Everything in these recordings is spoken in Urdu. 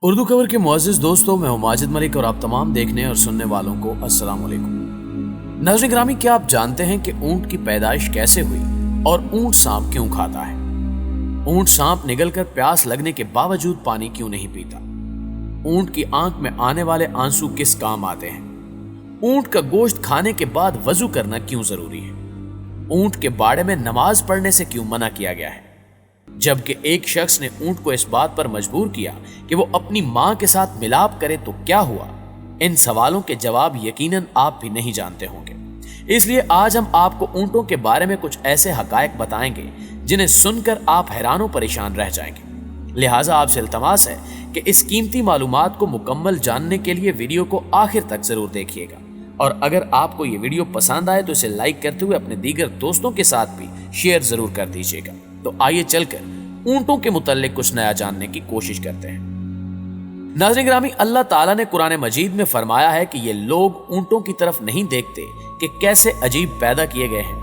اردو خبر کے معزز دوستوں، میں ہوں ماجد ملک اور آپ تمام دیکھنے اور سننے والوں کو السلام علیکم۔ ناظرین گرامی، کیا آپ جانتے ہیں کہ اونٹ کی پیدائش کیسے ہوئی اور اونٹ سانپ کیوں کھاتا ہے؟ اونٹ سانپ نگل کر پیاس لگنے کے باوجود پانی کیوں نہیں پیتا؟ اونٹ کی آنکھ میں آنے والے آنسو کس کام آتے ہیں؟ اونٹ کا گوشت کھانے کے بعد وضو کرنا کیوں ضروری ہے؟ اونٹ کے باڑے میں نماز پڑھنے سے کیوں منع کیا گیا ہے؟ جبکہ ایک شخص نے اونٹ کو اس بات پر مجبور کیا کہ وہ اپنی ماں کے ساتھ ملاپ کرے تو کیا ہوا؟ ان سوالوں کے جواب یقیناً آپ بھی نہیں جانتے ہوں گے، اس لیے آج ہم آپ کو اونٹوں کے بارے میں کچھ ایسے حقائق بتائیں گے جنہیں سن کر آپ حیران و پریشان رہ جائیں گے۔ لہٰذا آپ سے التماس ہے کہ اس قیمتی معلومات کو مکمل جاننے کے لیے ویڈیو کو آخر تک ضرور دیکھیے گا، اور اگر آپ کو یہ ویڈیو پسند آئے تو اسے لائک کرتے ہوئے اپنے دیگر دوستوں کے ساتھ بھی شیئر ضرور کر دیجیے گا۔ تو آئیے چل کر اونٹوں کے متعلق کچھ نیا جاننے کی کوشش کرتے ہیں۔ ناظرین گرامی، اللہ تعالیٰ نے قرآن مجید میں فرمایا ہے کہ یہ لوگ اونٹوں کی طرف نہیں دیکھتے کہ کیسے عجیب پیدا کیے گئے ہیں۔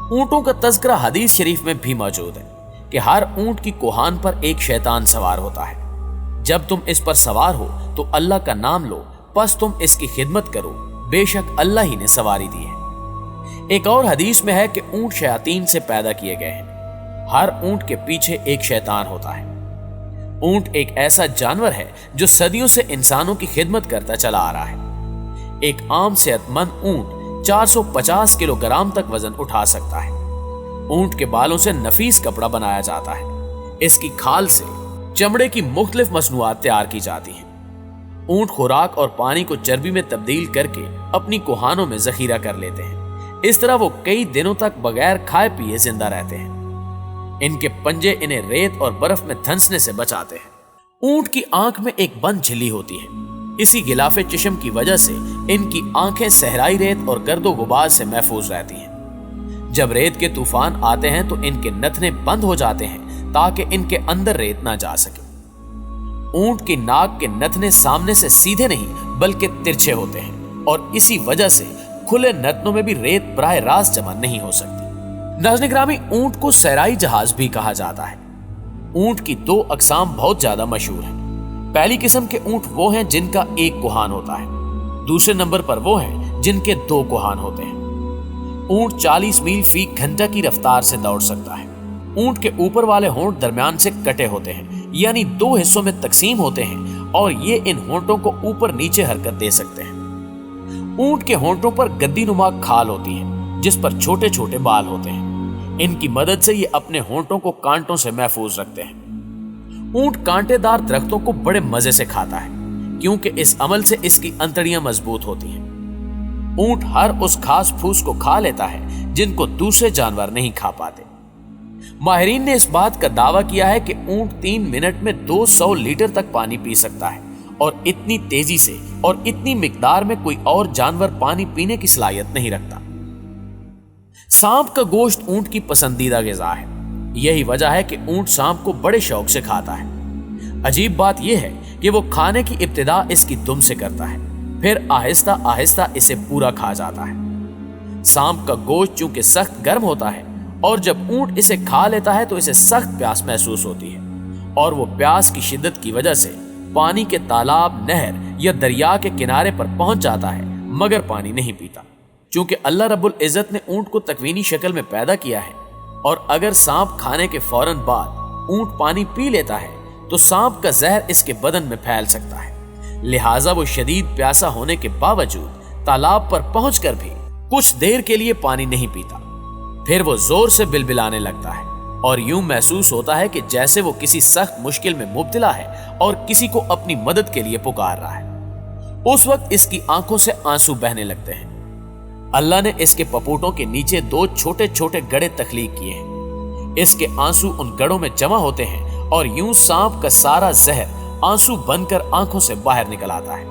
اونٹوں کا تذکرہ حدیث شریف میں بھی موجود ہے کہ ہر اونٹ کی کوہان پر ایک شیطان سوار ہوتا ہے۔ جب تم اس پر سوار ہو تو اللہ کا نام لو، پس تم اس کی خدمت کرو، بے شک اللہ ہی نے سواری دی ہے۔ ایک اور حدیث میں ہے کہ اونٹ شیاطین سے پیدا کیے گئے ہیں۔ ہر اونٹ کے پیچھے ایک شیطان ہوتا ہے۔ اونٹ ایک ایسا جانور ہے جو صدیوں سے انسانوں کی خدمت کرتا چلا آ رہا ہے۔ ایک عام صحت مند اونٹ 450 کلو گرام تک وزن اٹھا سکتا ہے۔ اونٹ کے بالوں سے نفیس کپڑا بنایا جاتا ہے۔ اس کی کھال سے چمڑے کی مختلف مصنوعات تیار کی جاتی ہیں۔ اونٹ خوراک اور پانی کو چربی میں تبدیل کر کے اپنی کوہانوں میں ذخیرہ کر لیتے ہیں۔ اس طرح وہ کئی دنوں تک بغیر کھائے پیے زندہ رہتے ہیں۔ ان کے پنجے انہیں ریت اور برف میں دھنسنے سے بچاتے ہیں۔ اونٹ کی آنکھ میں ایک بند جھلی ہوتی ہے۔ اسی غلاف چشم کی وجہ سے ان کی آنکھیں صحرائی ریت اور گرد و غبار سے محفوظ رہتی ہیں۔ جب ریت کے طوفان آتے ہیں تو ان کے نتھنے بند ہو جاتے ہیں تاکہ ان کے اندر ریت نہ جا سکے۔ اونٹ کی ناک کے نتھنے سامنے سے سیدھے نہیں بلکہ ترچھے ہوتے ہیں، اور اسی وجہ سے کھلے نتنوں میں بھی ریت براہ راست جمع نہیں ہو سکتی۔ ناظرین گرامی، اونٹ کو صحرائی جہاز بھی کہا جاتا ہے۔ اونٹ کی دو اقسام بہت زیادہ مشہور ہیں۔ پہلی قسم کے اونٹ وہ ہیں جن کا ایک کوہان ہوتا ہے۔ دوسرے نمبر پر وہ ہیں جن کے دو کوہان ہوتے ہیں۔ اونٹ 40 میل فی گھنٹہ کی رفتار سے دوڑ سکتا ہے۔ اونٹ کے اوپر والے ہونٹ درمیان سے کٹے ہوتے ہیں، یعنی دو حصوں میں تقسیم ہوتے ہیں، اور یہ ان ہونٹوں کو اوپر نیچے حرکت دے سکتے ہیں۔ اونٹ کے ہونٹوں پر گدی نما کھال ہوتی ہے جس پر چھوٹے چھوٹے بال ہوتے ہیں۔ ان کی مدد سے یہ اپنے ہونٹوں کو کانٹوں سے محفوظ رکھتے ہیں۔ اونٹ کانٹے دار درختوں کو بڑے مزے سے کھاتا ہے کیونکہ اس عمل سے اس کی انتڑیاں مضبوط ہوتی ہیں۔ اونٹ ہر اس گھاس پھوس کو کھا لیتا ہے جن کو دوسرے جانور نہیں کھا پاتے۔ ماہرین نے اس بات کا دعویٰ کیا ہے کہ اونٹ 3 منٹ میں 200 لیٹر تک پانی پی سکتا ہے، اور اتنی تیزی سے اور اتنی مقدار میں کوئی اور جانور پانی پینے کی صلاحیت نہیں رکھتا۔ سانپ کا گوشت اونٹ کی پسندیدہ غذا ہے۔ یہی وجہ ہے کہ اونٹ سانپ کو بڑے شوق سے کھاتا ہے۔ عجیب بات یہ ہے کہ وہ کھانے کی ابتدا اس کی دم سے کرتا ہے، پھر آہستہ آہستہ اسے پورا کھا جاتا ہے۔ سانپ کا گوشت چونکہ سخت گرم ہوتا ہے، اور جب اونٹ اسے کھا لیتا ہے تو اسے سخت پیاس محسوس ہوتی ہے، اور وہ پیاس کی شدت کی وجہ سے پانی کے تالاب، نہر یا دریا کے کنارے پر پہنچ جاتا ہے، مگر پانی نہیں پیتا۔ چونکہ اللہ رب العزت نے اونٹ کو تکوینی شکل میں پیدا کیا ہے، اور اگر سانپ کھانے کے فوراً بعد اونٹ پانی پی لیتا ہے تو سانپ کا زہر اس کے بدن میں پھیل سکتا ہے، لہٰذا وہ شدید پیاسا ہونے کے باوجود تالاب پر پہنچ کر بھی کچھ دیر کے لیے پانی نہیں پیتا۔ پھر وہ زور سے بلبلانے لگتا ہے، اور یوں محسوس ہوتا ہے کہ جیسے وہ کسی سخت مشکل میں مبتلا ہے اور کسی کو اپنی مدد کے لیے پکار رہا ہے۔ اس وقت اس کی آنکھوں سے آنسو بہنے لگتے ہیں۔ اللہ نے اس کے پپوٹوں کے نیچے 2 چھوٹے چھوٹے گڑھے تخلیق کیے ہیں۔ اس کے آنسو ان گڑھوں میں جمع ہوتے ہیں، اور یوں سانپ کا سارا زہر آنسو بن کر آنکھوں سے باہر نکل آتا ہے۔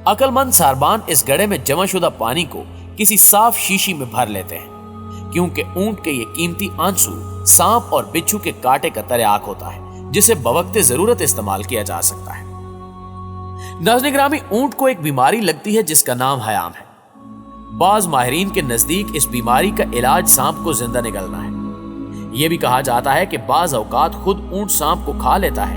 عقل مند ساربان اس گڑھے میں جمع شدہ پانی کو کسی صاف شیشی میں بھر لیتے ہیں، کیونکہ اونٹ کے یہ قیمتی آنسو سانپ اور بچھو کے کاٹے کا تریاک ہوتا ہے جسے بوقت ضرورت استعمال کیا جا سکتا ہے۔ ناظرین گرامی، اونٹ کو ایک بیماری لگتی ہے جس کا نام حیام ہے۔ بعض ماہرین کے نزدیک اس بیماری کا علاج سانپ کو زندہ نگلنا ہے۔ یہ بھی کہا جاتا ہے کہ بعض اوقات خود اونٹ سانپ کو کھا لیتا ہے